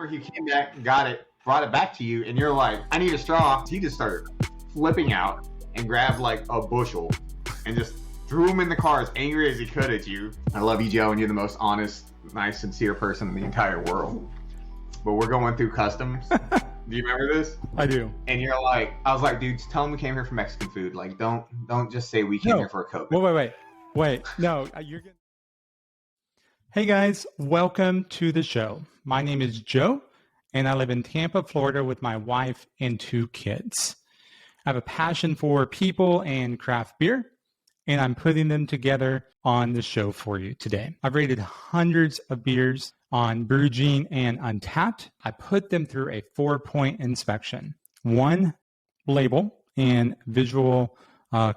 remember he came back, got it, brought it back to you, and you're like, I need a straw. He just started flipping out and grabbed like a bushel and just threw him in the car as angry as he could at you. I love you, Joe, and you're the most honest, nice, sincere person in the entire world. But we're going through customs. Do you remember this? I do. And you're like, I was like, dude, just tell him we came here for Mexican food. Like, don't just say we came here for a Coke. Wait. No, you're good. Hey guys, welcome to the show. My name is Joe, and I live in Tampa, Florida with my wife and 2 kids. I have a passion for people and craft beer, and I'm putting them together on the show for you today. I've rated hundreds of beers on Brewing and Untapped. I put them through a 4-point inspection. 1, label and visual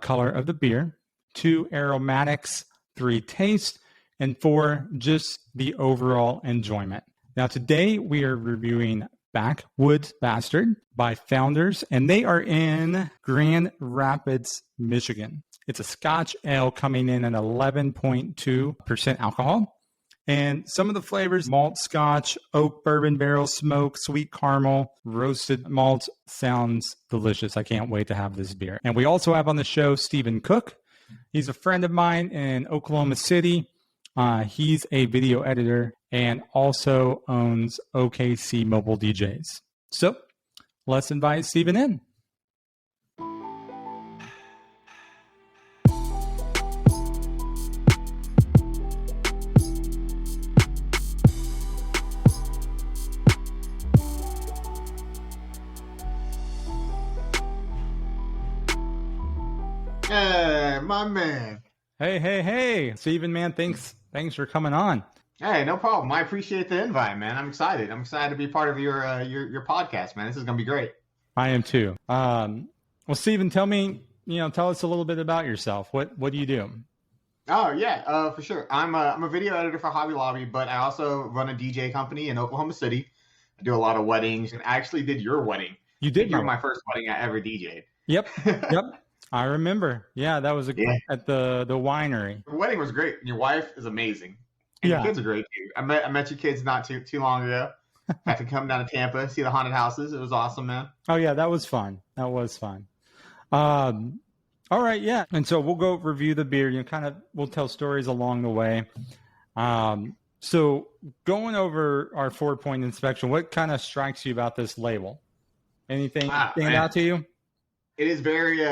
color of the beer. 2, aromatics. 3, taste. And 4, just the overall enjoyment. Now today we are reviewing BACKWOODS BASTARD by Founders, and they are in Grand Rapids, Michigan. It's a Scotch ale coming in at 11.2% alcohol. And some of the flavors, malt scotch, oak bourbon barrel smoke, sweet caramel, roasted malt, sounds delicious. I can't wait to have this beer. And we also have on the show Stephen Cook. He's a friend of mine in Oklahoma City. He's a video editor and also owns OKC Mobile DJs. So let's invite Stephen in. Hey, my man. Hey. Stephen, man, thanks for coming on. Hey, no problem. I appreciate the invite, man. I'm excited. I'm excited to be part of your podcast, man. This is gonna be great. I am too. Well, Stephen, tell us a little bit about yourself. What do you do? Oh yeah, for sure. I'm a video editor for Hobby Lobby, but I also run a DJ company in Oklahoma City. I do a lot of weddings, and I actually did your wedding. You did. You're my first wedding I ever DJ'd. Yep. I remember. Yeah, that was at the winery. The wedding was great. Your wife is amazing. And your kids are great too. I met your kids not too long ago. Had to come down to Tampa, see the haunted houses. It was awesome, man. Oh yeah, that was fun. All right, yeah. And so we'll go review the beer. We'll tell stories along the way. So going over our 4-point inspection, what kind of strikes you about this label? Anything stand out to you? It is very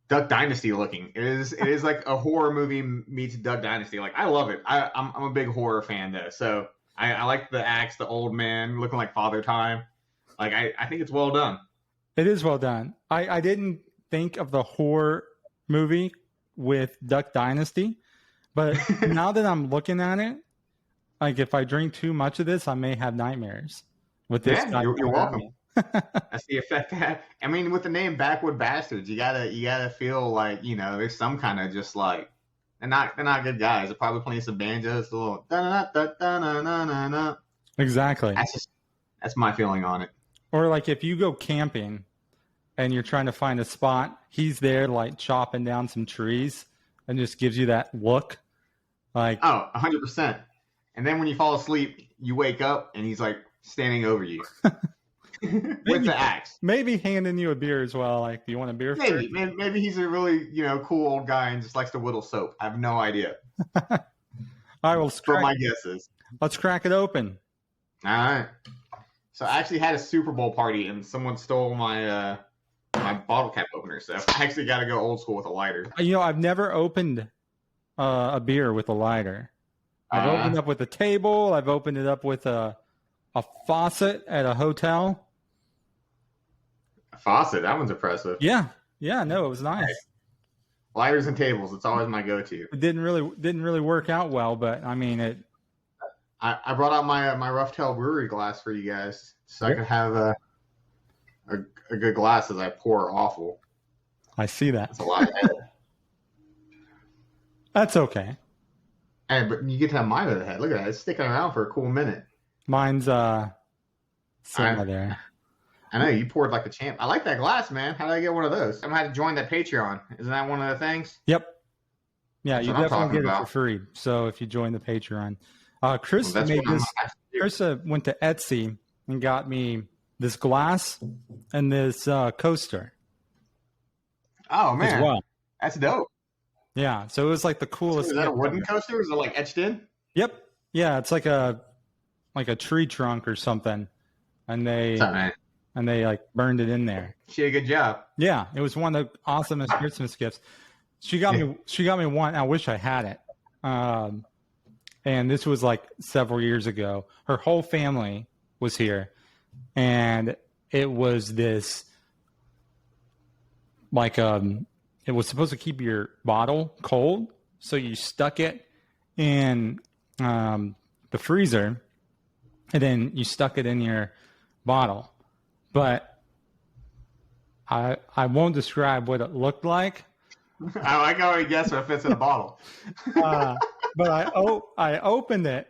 Duck Dynasty looking. It is like a horror movie meets Duck Dynasty. Like, I love it. I'm a big horror fan though, so I like the axe, the old man looking like Father Time. Like, I think it's well done. It is well done. I didn't think of the horror movie with Duck Dynasty, but now that I'm looking at it, like if I drink too much of this, I may have nightmares with this. Yeah, you're welcome. That's the effect. I mean, with the name Backwoods Bastards, you gotta feel like, there's some kind of just like they're not good guys. They're probably playing some banjos, a little da-na-na-na-na-na-na. Exactly. That's my feeling on it. Or like if you go camping and you're trying to find a spot, he's there like chopping down some trees and just gives you that look. Like 100%. And then when you fall asleep, you wake up and he's like standing over you. With the axe. Maybe handing you a beer as well. Like, do you want a beer? Maybe he's a really, cool old guy and just likes to whittle soap. I have no idea. All right, well, for my guesses. Let's crack it open. All right. So I actually had a Super Bowl party and someone stole my my bottle cap opener. So I actually got to go old school with a lighter. I've never opened a beer with a lighter. I've opened up with a table. I've opened it up with a faucet at a hotel. Faucet, that one's impressive. Yeah, no, it was nice. Lighters and tables, it's always my go-to. It didn't really work out well, but I mean it. I brought out my Rough Tail Brewery glass for you guys, so I could have a good glass as I pour awful. I see that. That's a lot of head. That's okay. Hey, but you get to have mine at the head. Look at that; it's sticking around for a cool minute. Mine's sitting there. I know, you poured like a champ. I like that glass, man. How did I get one of those? I'm going to have to join that Patreon. Isn't that one of the things? Yep. Yeah, That's you what I'm definitely talking get about. it for free. So if you join the Patreon. Chris Well, that's made what I'm this. gonna have to Krista went to Etsy and got me this glass and this coaster. Oh man, as well. That's dope. Yeah, so it was like the coolest. So is that a wooden coaster? Is it like etched in? Yep. Yeah, it's like a tree trunk or something, and they like burned it in there. She did a good job. Yeah, it was one of the awesomest Christmas gifts. She got me one. I wish I had it. And this was like several years ago. Her whole family was here, and it was this like it was supposed to keep your bottle cold, so you stuck it in the freezer, and then you stuck it in your bottle. But I won't describe what it looked like. I can already guess what fits in a bottle. But I opened it,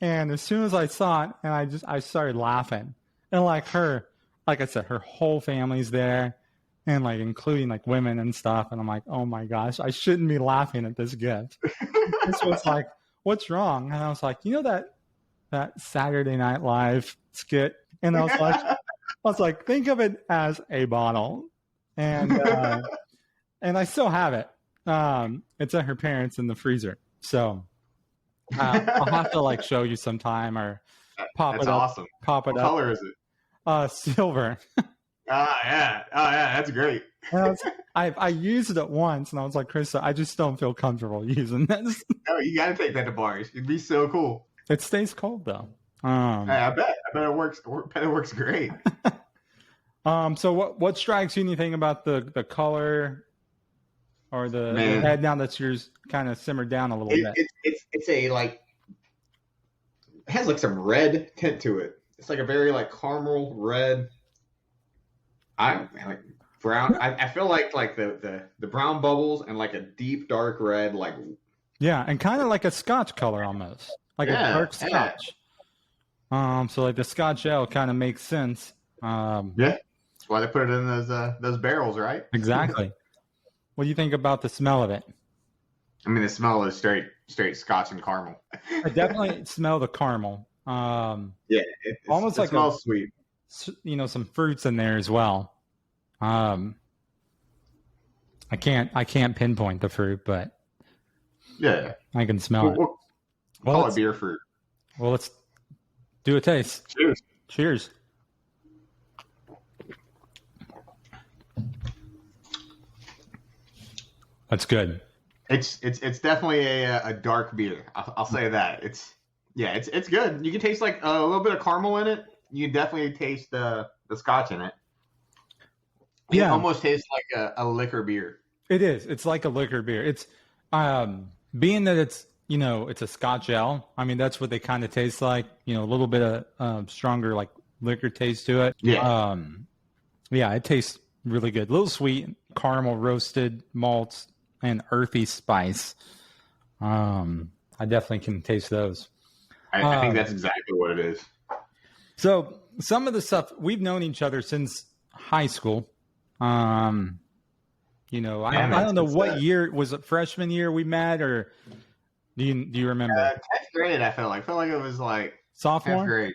and as soon as I saw it, and I started laughing. And like I said, her whole family's there, and like including like women and stuff. And I'm like, oh my gosh, I shouldn't be laughing at this gift. This was like, what's wrong? And I was like, you know that Saturday Night Live skit? And I was like, think of it as a bottle, and I still have it. It's at her parents in the freezer, so I'll have to like show you sometime or pop That's it up. awesome. Pop it what up. What color is it? Silver. Yeah. That's great. I used it once, and I was like, Krista, I just don't feel comfortable using this. No, you got to take that to bars. It'd be so cool. It stays cold though. I bet it works. I bet it works great. So what strikes you? Anything about the color or the head? Now that yours kind of simmered down a little bit. It's a like, it has like some red tint to it. It's like a very like caramel red. I like brown. I feel like the brown bubbles and like a deep dark red like. Yeah, and kind of like a Scotch color almost, like a dark Scotch. So like the Scotch ale kind of makes sense. Yeah, that's why they put it in those barrels, right? Exactly. What do you think about the smell of it? I mean, the smell is straight Scotch and caramel. I definitely smell the caramel. Yeah, almost it like smells sweet. You know, some fruits in there as well. I can't pinpoint the fruit, but yeah, I can smell it. We'll call it beer fruit. Well, let's do a taste. Cheers. Cheers. That's good. It's definitely a dark beer. I'll say that. It's good. You can taste like a little bit of caramel in it. You can definitely taste the Scotch in it. It almost tastes like a liquor beer. It is. It's like a liquor beer. It's being that it's it's a Scotch ale. I mean, that's what they kind of taste like. A little bit of stronger like liquor taste to it. Yeah. It tastes really good. A little sweet, caramel, roasted malts, and earthy spice. I definitely can taste those. I think that's exactly what it is. So some of the stuff, we've known each other since high school. I don't know what year was it. Freshman year we met, or do you remember? 10th grade. I felt like it was like sophomore 10th grade.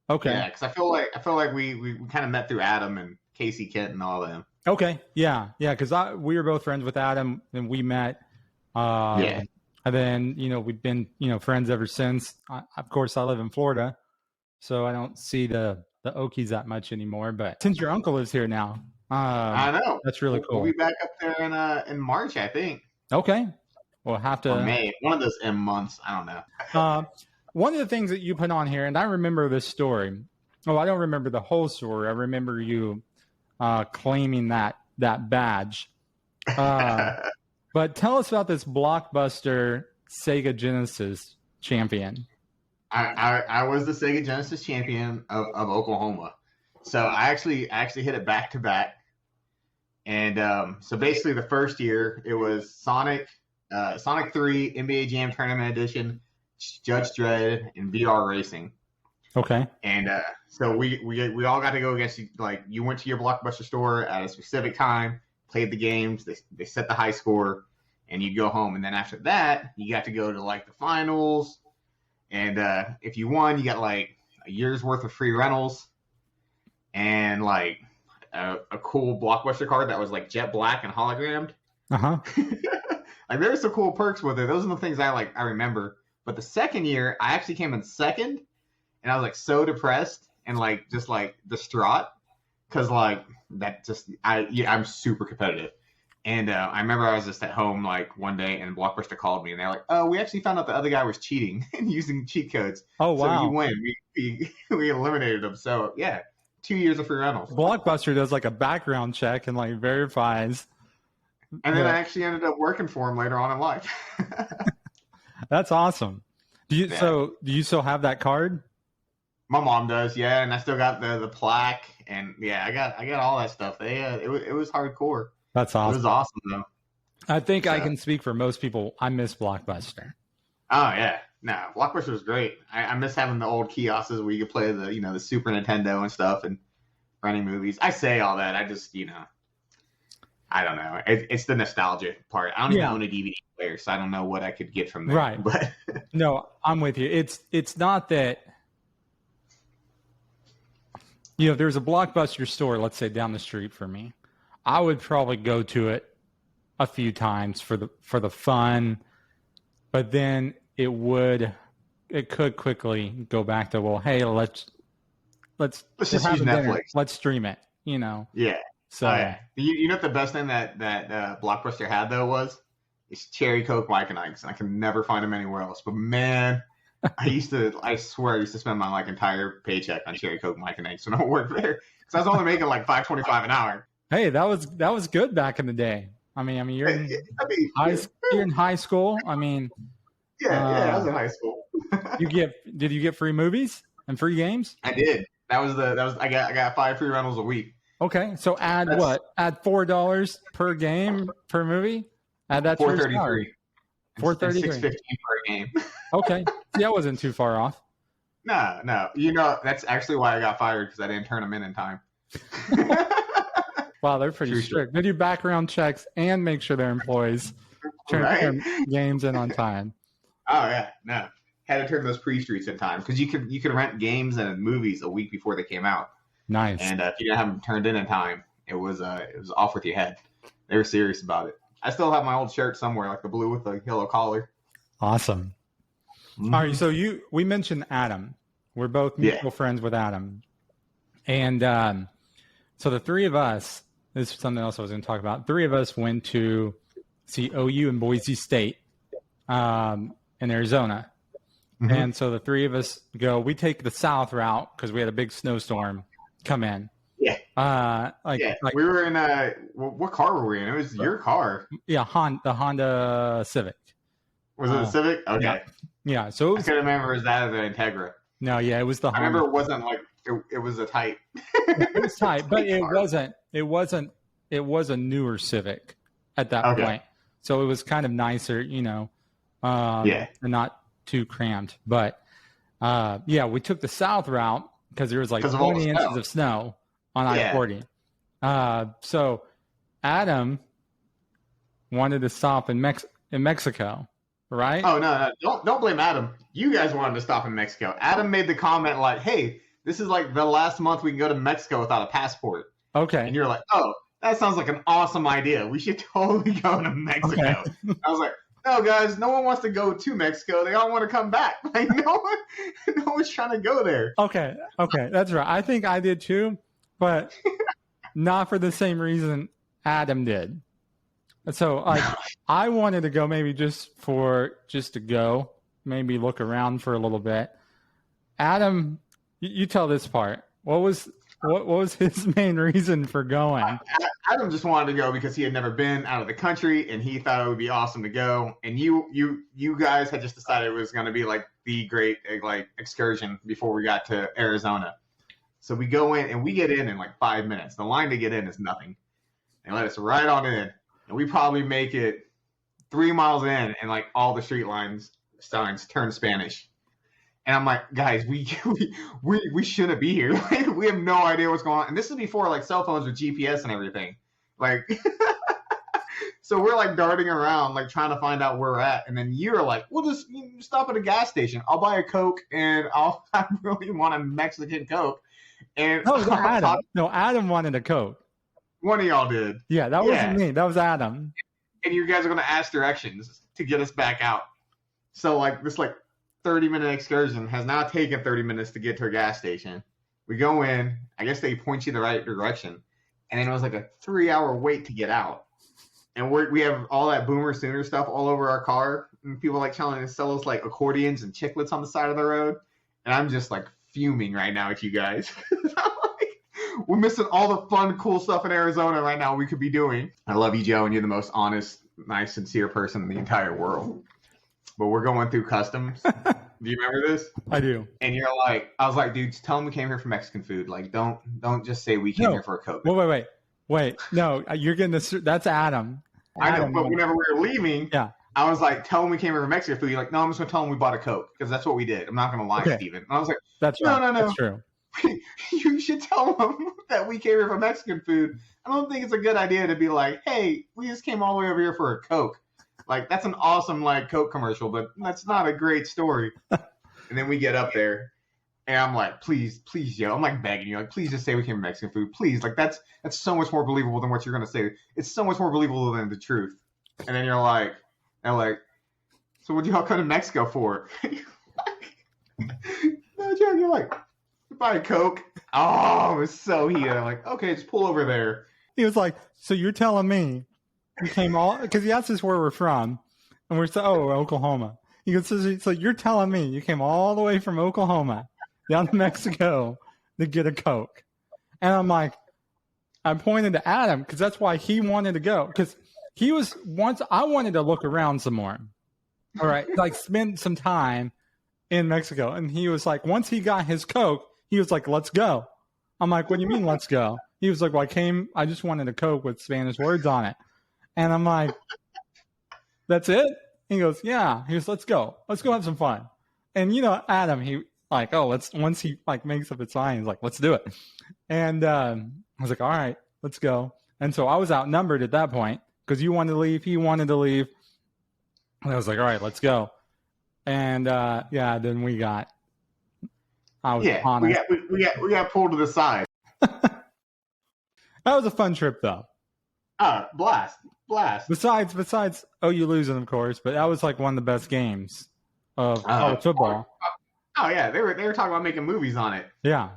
Okay. Yeah, because I feel like we kind of met through Adam and Casey Kent and all them. Okay. Yeah. Because we were both friends with Adam, and we met. And then we've been friends ever since. Of course, I live in Florida, so I don't see the Okies that much anymore. But since your uncle lives here now, I know that's really cool. We'll be back up there in March, I think. Okay, we'll have to. Or May, one of those M months. I don't know. One of the things that you put on here, and I remember this story. Oh, I don't remember the whole story. I remember you claiming that badge. But tell us about this Blockbuster Sega Genesis champion. I was the Sega Genesis champion of Oklahoma. So I actually hit it back to back. And so basically the first year it was Sonic 3, NBA Jam Tournament Edition, Judge Dredd, and VR Racing. Okay. And so we all got to go against, like, you went to your Blockbuster store at a specific time, played the games, they set the high score, and you'd go home. And then after that, you got to go to like the finals. And if you won, you got like a year's worth of free rentals, and like a cool Blockbuster card that was like jet black and hologrammed. Uh-huh. Like there were some cool perks with it. Those are the things I remember. But the second year, I actually came in second, and I was like so depressed and like just like distraught because like I'm super competitive. And I remember I was just at home like one day, and Blockbuster called me, and they're like, "Oh, we actually found out the other guy was cheating and using cheat codes. Oh, wow. So you win. We eliminated him. So yeah, 2 years of free rentals. Blockbuster does like a background check and like verifies. And then I actually ended up working for him later on in life. That's awesome. Do you still have that card? My mom does, yeah, and I still got the plaque, and yeah, I got all that stuff. It was hardcore. That's awesome. It was awesome though. I think I can speak for most people. I miss Blockbuster. Oh yeah, no, Blockbuster was great. I miss having the old kiosks where you could play the Super Nintendo and stuff and renting movies. I say all that. I just I don't know. It's the nostalgia part. I don't even own a DVD player, so I don't know what I could get from there. Right. But no, I'm with you. It's not that. There's a Blockbuster store, let's say down the street for me. I would probably go to it a few times for the fun, but then it could quickly go back to, well, hey, let's just use Netflix. Let's stream it. Yeah. So you know what the best thing that Blockbuster had though was Cherry Coke Mike and Ike's, and I can never find them anywhere else. But man, I swear I used to spend my like entire paycheck on Cherry Coke Mike and Ike's when I worked there, because I was only making like $5.25 an hour. Hey, that was good back in the day. I mean, you're in high school. I mean, I was in high school. Did you get free movies and free games? I did. I got 5 free rentals a week. Okay, so add $4 per game per movie. Add that $4.33. $4.33. $6.15 per game. Okay, that wasn't too far off. No. That's actually why I got fired, because I didn't turn them in time. Wow, they're pretty strict. They do background checks and make sure their employees turn their games in on time. Oh yeah, no. Had to turn those pre-streets in time, because you could rent games and movies a week before they came out. Nice. And if you didn't have them turned in time, it was off with your head. They were serious about it. I still have my old shirt somewhere, like the blue with the yellow collar. Awesome. Mm-hmm. All right, so we mentioned Adam. We're both mutual friends with Adam, and so the three of us. This is something else I was going to talk about. 3 of us went to see OU in Boise State, in Arizona. Mm-hmm. And so the 3 of us go. We take the south route because we had a big snowstorm come in. Yeah. We were in what car were we in? It was your car. Yeah, the Honda Civic. Was it a Civic? Okay. Yeah. So I couldn't remember it was that or the Integra. No, yeah, it was the Honda. I remember it wasn't like it was a Type. It was Type, but it wasn't. It was a newer Civic at that point, so it was kind of nicer, and not too cramped. But we took the south route because there was like 20 inches of snow on I-40. So Adam wanted to stop in Mexico, right? Oh no! Don't blame Adam. You guys wanted to stop in Mexico. Adam made the comment like, "Hey, this is like the last month we can go to Mexico without a passport." Okay. And you're like, "Oh, that sounds like an awesome idea. We should totally go to Mexico." Okay. I was like, "No, guys, no one wants to go to Mexico. They all want to come back. Like, no one's trying to go there." Okay, that's right. I think I did too, but not for the same reason Adam did. So, I wanted to go maybe just to go, maybe look around for a little bit. Adam, you tell this part. What was his main reason for going? Adam just wanted to go because he had never been out of the country, and he thought it would be awesome to go. And you guys had just decided it was going to be like the great like excursion before we got to Arizona. So we go in, and we get in like 5 minutes. The line to get in is nothing. They let us right on in, and we probably make it 3 miles in, and like all the street signs turn Spanish. And I'm like, guys, we shouldn't be here. Like, we have no idea what's going on. And this is before like cell phones with GPS and everything. Like, So we're like darting around, like trying to find out where we're at. And then you're like, we'll just stop at a gas station. I'll buy a Coke and I really want a Mexican Coke. And that was Adam. No, Adam wanted a Coke. One of y'all did. Yeah, that wasn't me. That was Adam. And you guys are going to ask directions to get us back out. So like this 30-minute excursion has now taken 30 minutes to get to a gas station. We go in. I guess they point you the right direction. And then it was like a 3-hour wait to get out. And we have all that Boomer Sooner stuff all over our car. And people like trying to sell us like accordions and chiclets on the side of the road. And I'm just like fuming right now at you guys. We're missing all the fun, cool stuff in Arizona right now we could be doing. I love you, Joe, and you're the most honest, nice, sincere person in the entire world. But we're going through customs. Do you remember this? I do. And you're like, I was like, dude, just tell them we came here for Mexican food. Like, don't just say we came here for a Coke. Wait. No, you're getting this. That's Adam. I know, but whenever we were leaving, I was like, tell them we came here for Mexican food. You're like, no, I'm just going to tell them we bought a Coke because that's what we did. I'm not going to lie, Steven. And I was like, that's no, right. no. That's true. You should tell them that we came here for Mexican food. I don't think it's a good idea to be like, hey, we just came all the way over here for a Coke. Like, that's an awesome, Coke commercial, but that's not a great story. And then we get up there, and I'm like, please, Joe. I'm, begging you. Please just say we came for Mexican food. Please. That's so much more believable than what you're going to say. It's so much more believable than the truth. And then you're like, so what do y'all come to Mexico for? No, Joe, you're like, buy a Coke. Oh, it was so heated. I'm like, okay, just pull over there. He was like, so you're telling me you came all, because he asked us where we're from, and we're Oklahoma. He goes, so you're telling me you came all the way from Oklahoma down to Mexico to get a Coke. And I'm like, I pointed to Adam because that's why he wanted to go. Because I wanted to look around some more. All right, spend some time in Mexico. And he was like, once he got his Coke, he was like, let's go. I'm like, what do you mean, let's go? He was like, well, I just wanted a Coke with Spanish words on it. And I'm like, that's it? He goes, yeah. He goes, let's go. Let's go have some fun. And, Adam, he once he makes up his mind, he's like, let's do it. And I was like, all right, let's go. And so I was outnumbered at that point because you wanted to leave, he wanted to leave. And I was like, all right, let's go. And then we got honest. We got pulled to the side. That was a fun trip though. Blast. Besides OU losing, of course, but that was one of the best games of college football. Oh yeah, they were talking about making movies on it. Yeah.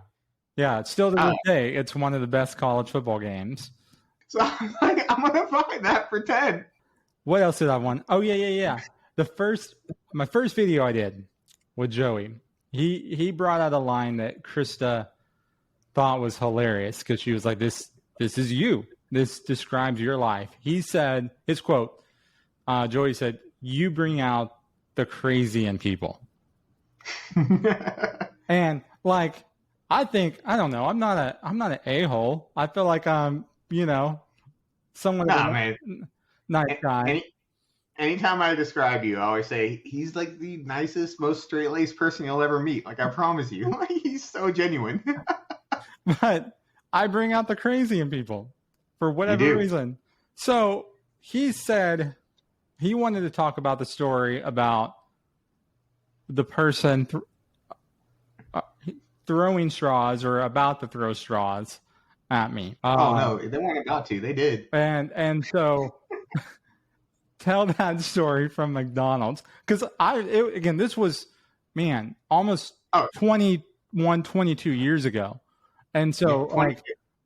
It's still to this day, it's one of the best college football games. So I'm gonna buy that for 10. What else did I want? Oh yeah. My first video I did with Joey, he brought out a line that Krista thought was hilarious because she was like, "This is you. This describes your life." He said, his quote, Joey said, "You bring out the crazy in people." And I don't know. I'm not an a-hole. I feel like I'm, someone nice guy. Anytime I describe you, I always say he's the nicest, most straight-laced person you'll ever meet. I promise you. He's so genuine. But I bring out the crazy in people for whatever reason. So he said he wanted to talk about the story about the person throwing straws or about to throw straws at me. No, they weren't about to. They did. And so tell that story from McDonald's because this was almost 21, 22 years ago, and so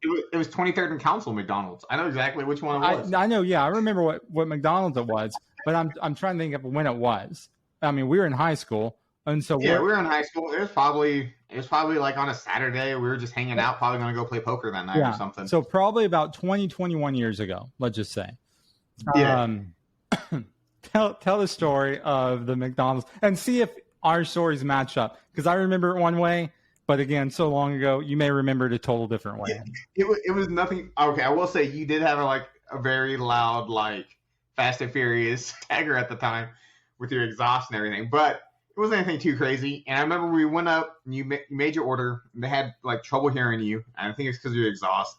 it was 23rd and Council McDonald's. I know exactly which one it was. I know. Yeah, I remember what McDonald's it was, but I'm trying to think of when it was. I mean, we were in high school, and so we were in high school. It was probably on a Saturday. We were just hanging out, probably going to go play poker that night or something. So probably about 21 years ago, let's just say. Yeah. Tell the story of the McDonald's and see if our stories match up because I remember it one way, but again, so long ago, you may remember it a total different way. It was nothing. Okay, I will say you did have a very loud Fast and Furious tagger at the time with your exhaust and everything, but it wasn't anything too crazy. And I remember we went up and you made your order. And they had trouble hearing you. And I think it's because of your exhaust.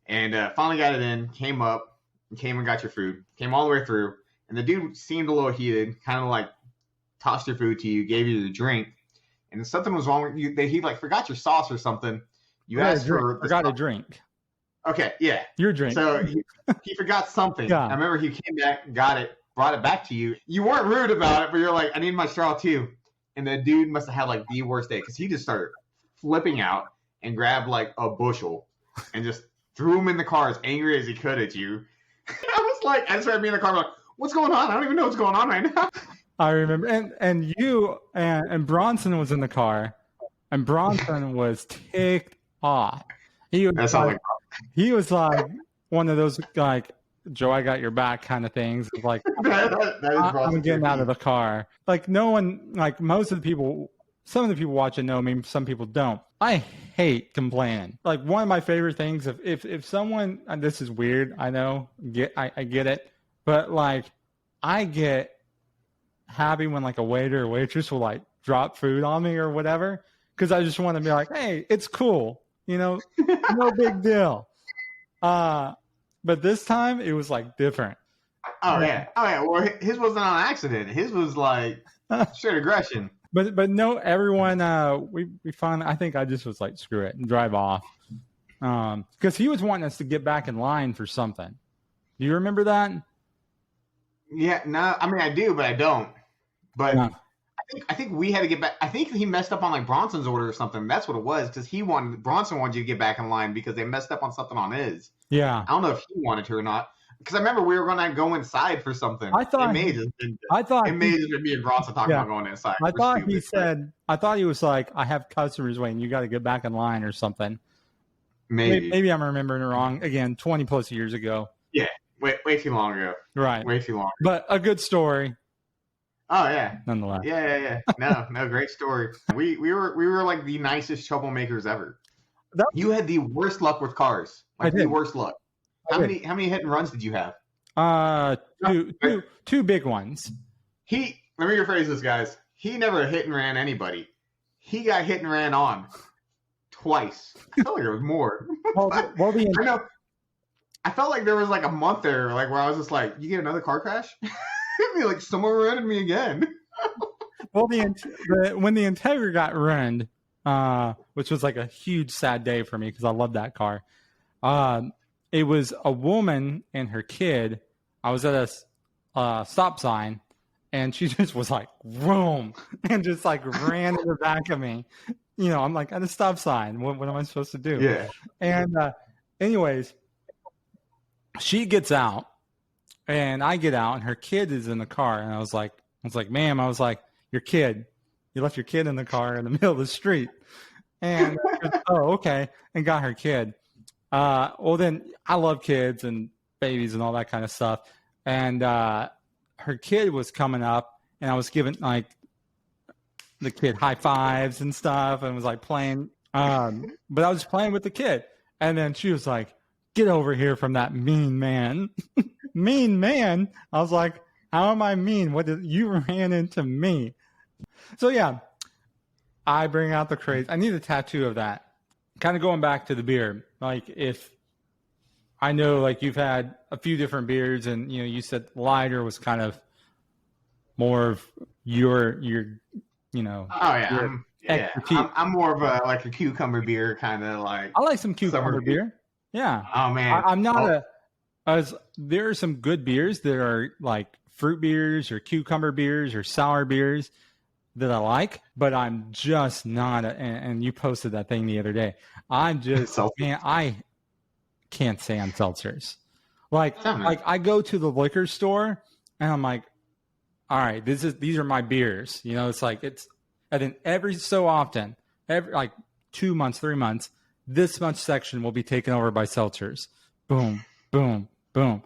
And finally got it in, came up. and came and got your food. Came all the way through, and the dude seemed a little heated, kind of like tossed your food to you, gave you your drink, and something was wrong with you. He like forgot your sauce or something. You asked for forgot a drink. Okay, yeah. Your drink. So he forgot something. Yeah. I remember he came back, got it, brought it back to you. You weren't rude about it, but you're like, I need my straw too. And the dude must have had like the worst day because he just started flipping out and grabbed like a bushel and just threw him in the car as angry as he could at you. I was like, I started being in the car, like, what's going on? I don't even know what's going on right now. I remember, and you and Bronson was in the car, and Bronson was ticked off. He was like one of those like, Joe, I got your back kind of things. Like, I'm getting out of the car. Like, no one, like most of the people, some of the people watching know me, some people don't. I hate complaining. Like, one of my favorite things, if someone, and this is weird, I know, I get it, but like, I get happy when like a waiter or waitress will like drop food on me or whatever, because I just want to be like, hey, it's cool, you know, no big deal. But this time it was like different. Oh yeah. Well, his wasn't on accident. His was like straight aggression. But no, everyone. We finally. I think I just was like, screw it and drive off. Because he was wanting us to get back in line for something. Do you remember that? Yeah. No. I mean, I do, but I don't. But no. I think we had to get back. I think he messed up on like Bronson's order or something. That's what it was, because Bronson wanted you to get back in line because they messed up on something on his. Yeah. I don't know if he wanted to or not, because I remember we were going to go inside for something. I thought me and Bronson talking about going inside. I thought he was like, I have customers waiting. You got to get back in line or something. Maybe I'm remembering it wrong. Again, 20 plus years ago. Yeah. Way too long ago. Right. Way too long. But a good story. Oh yeah. Nonetheless. Yeah. No, great story. We were like the nicest troublemakers ever. You had the worst luck with cars. Like the worst luck. How many hit and runs did you have? Two big ones. Let me rephrase this, guys. He never hit and ran anybody. He got hit and ran on twice. I felt like there was more. I know. I felt like there was like a month there, like where I was just like, "You get another car crash?" Like someone ran me again. Well, when the Integra got ruined, which was like a huge sad day for me because I love that car. It was a woman and her kid. I was at a stop sign, and she just was like, "Vroom," and just like ran in the back of me. You know, I'm like at a stop sign. What am I supposed to do? Yeah. And anyways, she gets out, and I get out, and her kid is in the car, and I was like, "Ma'am," I was like, "Your kid, you left your kid in the car in the middle of the street." And oh, okay, and got her kid. Well, then I love kids and babies and all that kind of stuff. And her kid was coming up, and I was giving like the kid high fives and stuff, and was like playing. But I was playing with the kid, and then she was like, "Get over here from that mean man." Mean man. I was like, "How am I mean? You ran into me?" So yeah, I bring out the craze. I need a tattoo of that. Kind of going back to the beer. Like, if I know, like, you've had a few different beers, and you know, you said lighter was kind of more of your you know. Oh yeah, I'm more of a cucumber beer kind of like. I like some cucumber beer. Yeah. Oh man, I'm not there are some good beers that are like fruit beers or cucumber beers or sour beers that I like, but I'm just not and you posted that thing the other day. I'm just, man, I can't stand seltzers. Like I go to the liquor store and I'm like, all right, these are my beers. You know, it's like, and then every so often, every like 2 months, 3 months, this much section will be taken over by seltzers. Boom, boom, boom.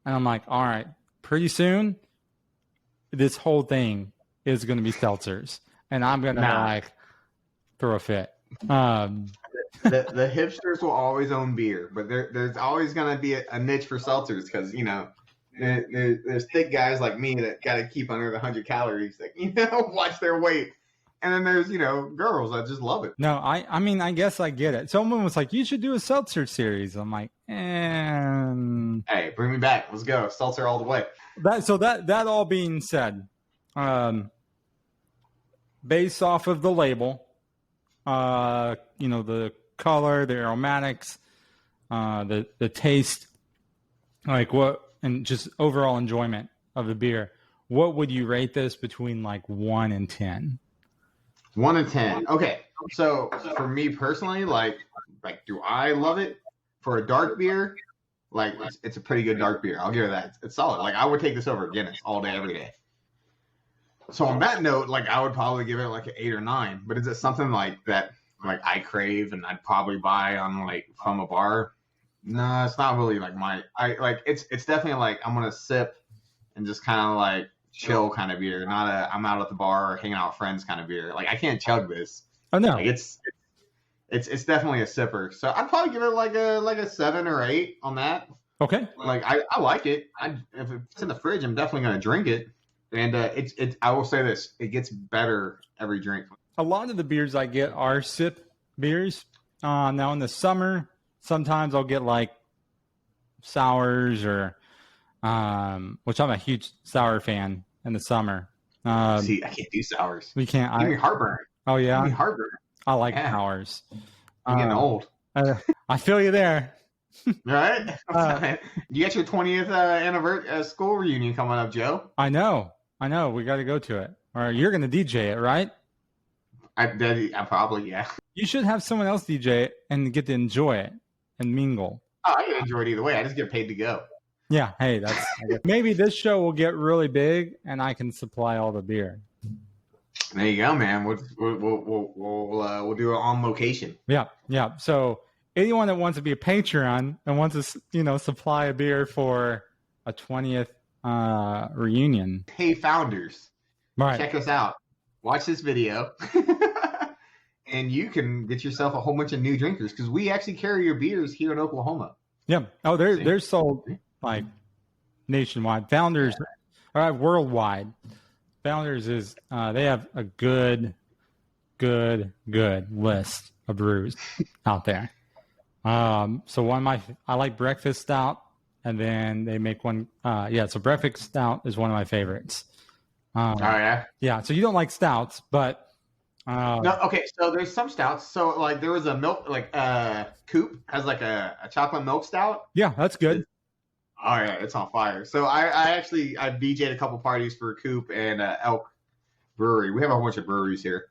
And I'm like, all right, pretty soon, this whole thing is going to be seltzers. And I'm going to like throw a fit. The hipsters will always own beer, but there's always going to be a niche for seltzers because, you know, there's thick guys like me that got to keep under the 100 calories that, you know, watch their weight. And then there's, girls that just love it. No, I mean, I guess I get it. Someone was like, you should do a seltzer series. I'm like, Hey, bring me back. Let's go. Seltzer all the way. That all being said, based off of the label, the color, the aromatics, the taste, and just overall enjoyment of the beer, what would you rate this between like 1 and 10? 1 and 10. Okay. So for me personally, like do I love it? For a dark beer, like it's a pretty good dark beer. I'll give it that. It's solid. Like I would take this over Guinness all day, every day. So on that note, like I would probably give it like an 8 or 9. But is it something like that, like I crave and I'd probably buy on like from a bar? No, it's not really like it's definitely like I'm gonna sip and just kind of like chill kind of beer, not a I'm out at the bar or hanging out with friends kind of beer. Like I can't chug this. Oh no, like, it's definitely a sipper. So I'd probably give it like a 7 or 8 on that. Okay. Like I like it. If it's in the fridge, I'm definitely gonna drink it. And I will say this, it gets better every drink. A lot of the beers I get are sip beers. Now in the summer, sometimes I'll get like sours or which I'm a huge sour fan in the summer. See, I can't do sours. We can't. Give me heartburn. Oh yeah, give me heartburn. I like sours. I'm getting old. I feel you there. All right. You got your 20th anniversary school reunion coming up, Joe. I know. We got to go to it. Or you're going to DJ it, right? I probably, yeah. You should have someone else DJ it and get to enjoy it and mingle. Oh, I can enjoy it either way. I just get paid to go. Yeah. Hey, maybe this show will get really big and I can supply all the beer. There you go, man. We'll do it on location. Yeah. So anyone that wants to be a Patreon and wants to, supply a beer for a 20th reunion. Hey, founders, right? Check us out. Watch this video, and you can get yourself a whole bunch of new drinkers because we actually carry your beers here in Oklahoma. Yeah. Oh, they're sold like nationwide. Founders, or worldwide. Founders is they have a good list of brews out there. So I like breakfast stout, and then they make one. So breakfast stout is one of my favorites. Oh yeah. Yeah. So you don't like stouts, but no. Okay. So there's some stouts. So like there was a milk Coop has like a chocolate milk stout. Yeah, that's good. Oh yeah, it's on fire. So I DJ'd a couple parties for Coop and Elk Brewery. We have a whole bunch of breweries here,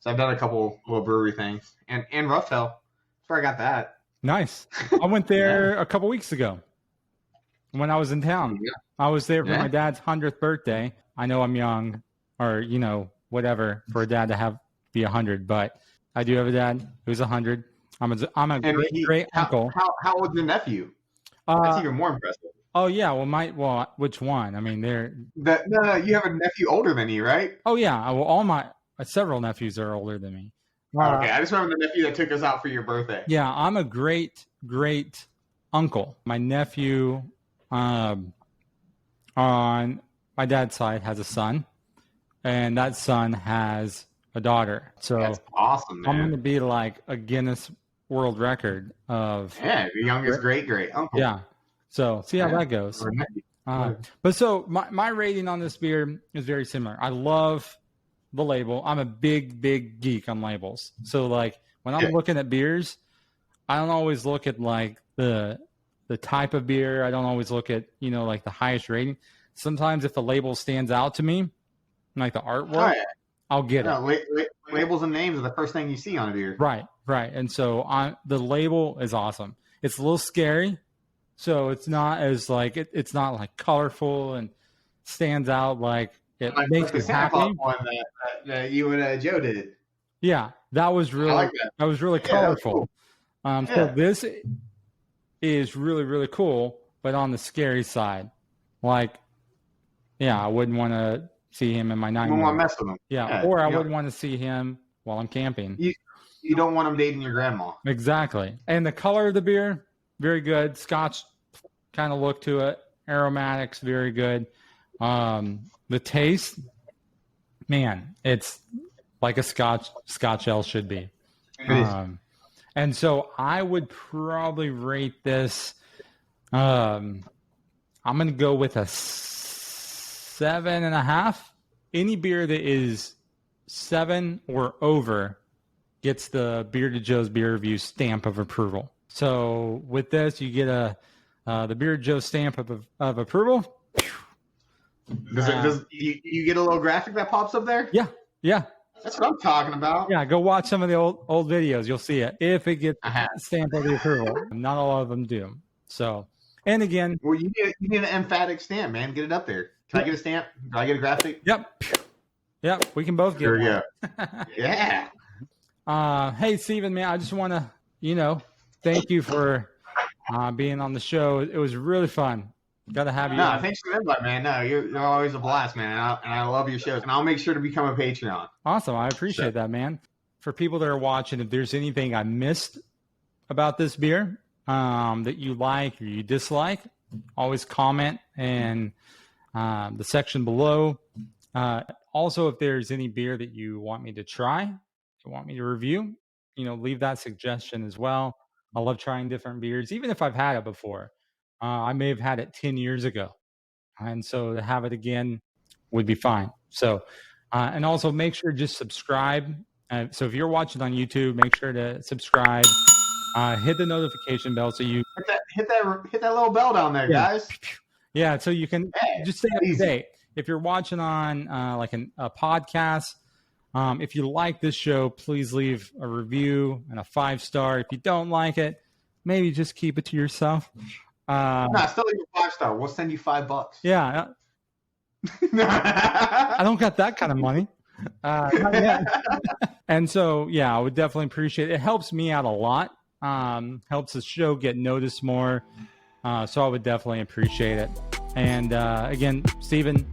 so I've done a couple little brewery things and Rough Tail. That's where I got that. Nice. I went there a couple weeks ago when I was in town. Yeah. I was there for my dad's 100th birthday. I know I'm young, or whatever, for a dad to be 100, but I do have a dad who's 100. I'm a great uncle. How old's your nephew? That's even more impressive. Oh yeah, well, which one? I mean, no, you have a nephew older than you, right? Oh yeah, well, all my several nephews are older than me. Okay, I just remember the nephew that took us out for your birthday. Yeah, I'm a great uncle. My nephew, on my dad's side, has a son, and that son has a daughter. So that's awesome, man. I'm going to be like a Guinness World Record of the youngest great uncle. Yeah. So see how that goes. But so my rating on this beer is very similar. I love the label. I'm a big geek on labels. So like when I'm looking at beers, I don't always look at like the type of beer. I don't always look at, like the highest rating. Sometimes if the label stands out to me, like the artwork, I'll get it. Labels and names are the first thing you see on a beer. Right. And so the label is awesome. It's a little scary. So it's not as like, it's not like colorful and stands out like it makes me happy. One that you and Joe did. Yeah, that was really that was really colorful. That was cool. So this is really cool, but on the scary side. Like, I wouldn't want to see him in my 9. You don't want to mess with him. Yeah, or I wouldn't want to see him while I'm camping. You don't want him dating your grandma. Exactly. And the color of the beer, very good. Scotch kind of look to it. Aromatics, very good. The taste, man, it's like a Scotch ale should be. It is. And so I would probably rate this. I'm going to go with a 7.5. Any beer that is 7 or over gets the Bearded Joe's Beer Review stamp of approval. So with this, you get the Bearded Joe stamp of approval. Does you get a little graphic that pops up there? Yeah. That's what I'm talking about. Yeah, go watch some of the old videos. You'll see it. If it gets the stamp of the approval. Not all of them do. So, and again. Well, you need an emphatic stamp, man. Get it up there. Can I get a stamp? Can I get a graphic? Yep. We can both get one. Yeah. Hey, Steven, man, I just want to, thank you for being on the show. It was really fun. Got to have you. No, thanks for the invite, man. No, you're always a blast, man. And I love your shows. And I'll make sure to become a Patreon. Awesome. I appreciate that, man. For people that are watching, if there's anything I missed about this beer that you like or you dislike, always comment in the section below. Also, if there's any beer that you want me to try, you want me to review, leave that suggestion as well. I love trying different beers, even if I've had it before. I may have had it 10 years ago. And so to have it again would be fine. So, and also make sure to just subscribe. So if you're watching on YouTube, make sure to subscribe, hit the notification bell. So you hit that little bell down there, guys. Yeah. So you can just stay up to date. If you're watching on like a podcast, if you like this show, please leave a review and a 5-star. If you don't like it, maybe just keep it to yourself. No, still leave a 5-star. We'll send you $5. Yeah. I don't got that kind of money. Not yet. And so, yeah, I would definitely appreciate it. It helps me out a lot. Helps the show get noticed more. So I would definitely appreciate it. And again, Steven,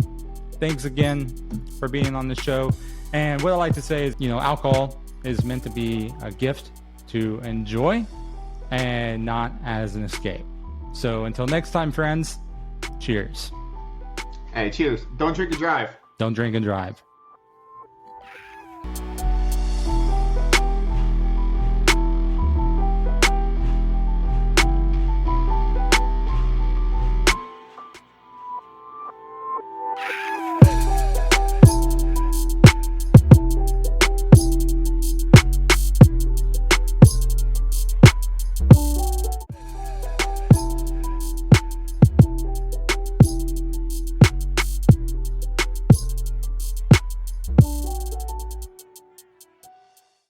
thanks again for being on the show. And what I like to say is, alcohol is meant to be a gift to enjoy and not as an escape. So until next time, friends, cheers. Hey, cheers. Don't drink and drive. Don't drink and drive.